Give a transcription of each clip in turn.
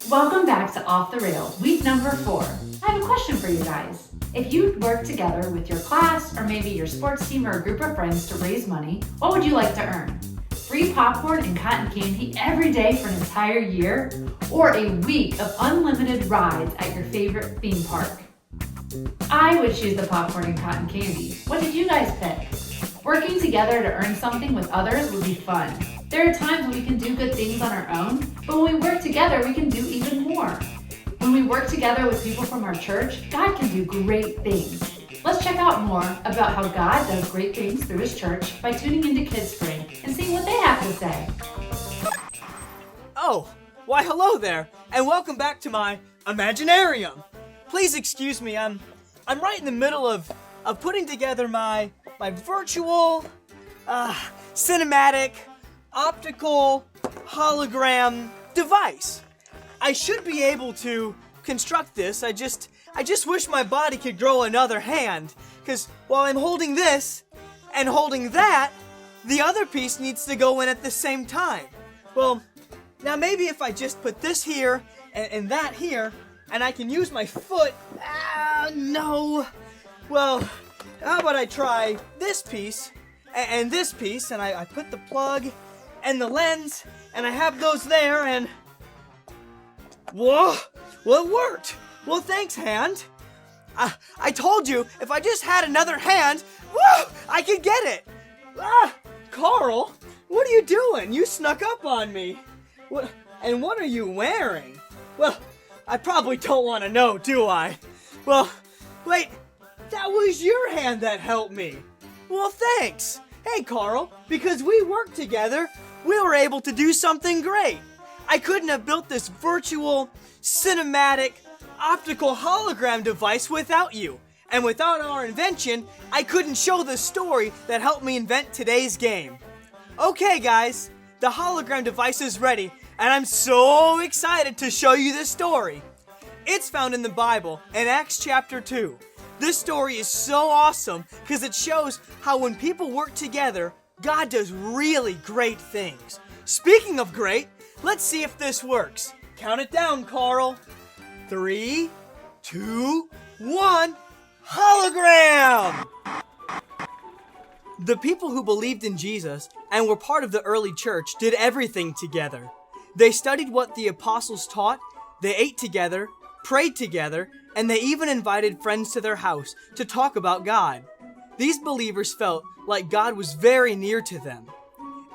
Welcome back to Off the Rails, week number 4. I have a question for you guys. If you work together with your class or maybe your sports team or a group of friends to raise money, what would you like to earn? Free popcorn and cotton candy every day for an entire year? Or a week of unlimited rides at your favorite theme park? I would choose the popcorn and cotton candy. What did you guys pick? Working together to earn something with others would be fun. There are times when we can do good things on our own, but when we work together, we can do even more. When we work together with people from our church, God can do great things. Let's check out more about how God does great things through His church by tuning into Kids Spring and seeing what they have to say. Oh, why hello there, and welcome back to my Imaginarium. Please excuse me, I'm right in the middle of putting together my virtual, cinematic, optical, hologram device. I should be able to construct this. I just wish my body could grow another hand, because while I'm holding this and holding that, the other piece needs to go in at the same time. Well, now maybe if I just put this here and that here, and I can use my foot. No. Well, how about I try this piece and this piece, and I put the plug and the lens, and I have those there, and whoa, well, it worked. Well, thanks, hand. I told you, if I just had another hand, whoa, I could get it. Carl, what are you doing? You snuck up on me. What are you wearing? Well, I probably don't want to know, do I? Well, wait, that was your hand that helped me. Well, thanks. Hey, Carl, because we worked together, we were able to do something great. I couldn't have built this virtual, cinematic, optical hologram device without you. And without our invention, I couldn't show the story that helped me invent today's game. Okay, guys, the hologram device is ready, and I'm so excited to show you this story. It's found in the Bible in Acts chapter 2. This story is so awesome because it shows how when people work together, God does really great things. Speaking of great, let's see if this works. Count it down, Carl. 3, 2, 1, hologram! The people who believed in Jesus and were part of the early church did everything together. They studied what the apostles taught, they ate together, prayed together, and they even invited friends to their house to talk about God. These believers felt like God was very near to them.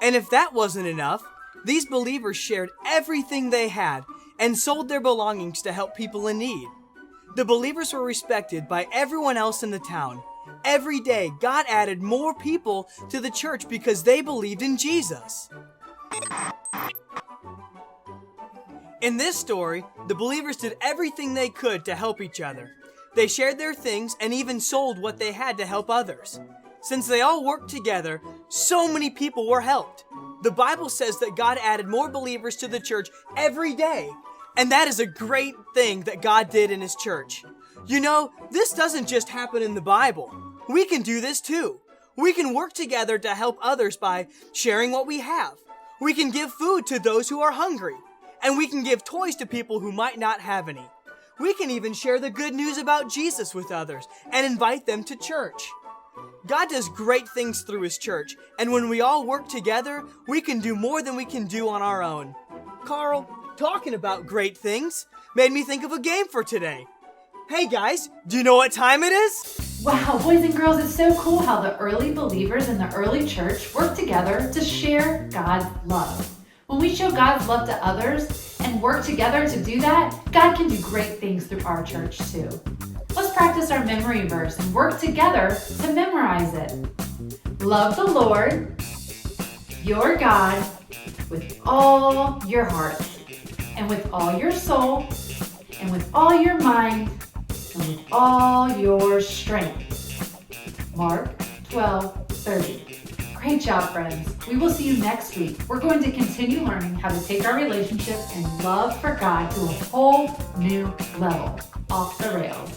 And if that wasn't enough, these believers shared everything they had and sold their belongings to help people in need. The believers were respected by everyone else in the town. Every day, God added more people to the church because they believed in Jesus. In this story, the believers did everything they could to help each other. They shared their things and even sold what they had to help others. Since they all worked together, so many people were helped. The Bible says that God added more believers to the church every day. And that is a great thing that God did in His church. You know, this doesn't just happen in the Bible. We can do this too. We can work together to help others by sharing what we have. We can give food to those who are hungry. And we can give toys to people who might not have any. We can even share the good news about Jesus with others and invite them to church. God does great things through His church, and when we all work together, we can do more than we can do on our own. Carl, talking about great things made me think of a game for today. Hey guys, do you know what time it is? Wow, boys and girls, it's so cool how the early believers in the early church worked together to share God's love. When we show God's love to others and work together to do that, God can do great things through our church too. Let's practice our memory verse and work together to memorize it. Love the Lord, your God, with all your heart, and with all your soul, and with all your mind, and with all your strength. Mark 12:30. Great job, friends. We will see you next week. We're going to continue learning how to take our relationship and love for God to a whole new level. Off the rails.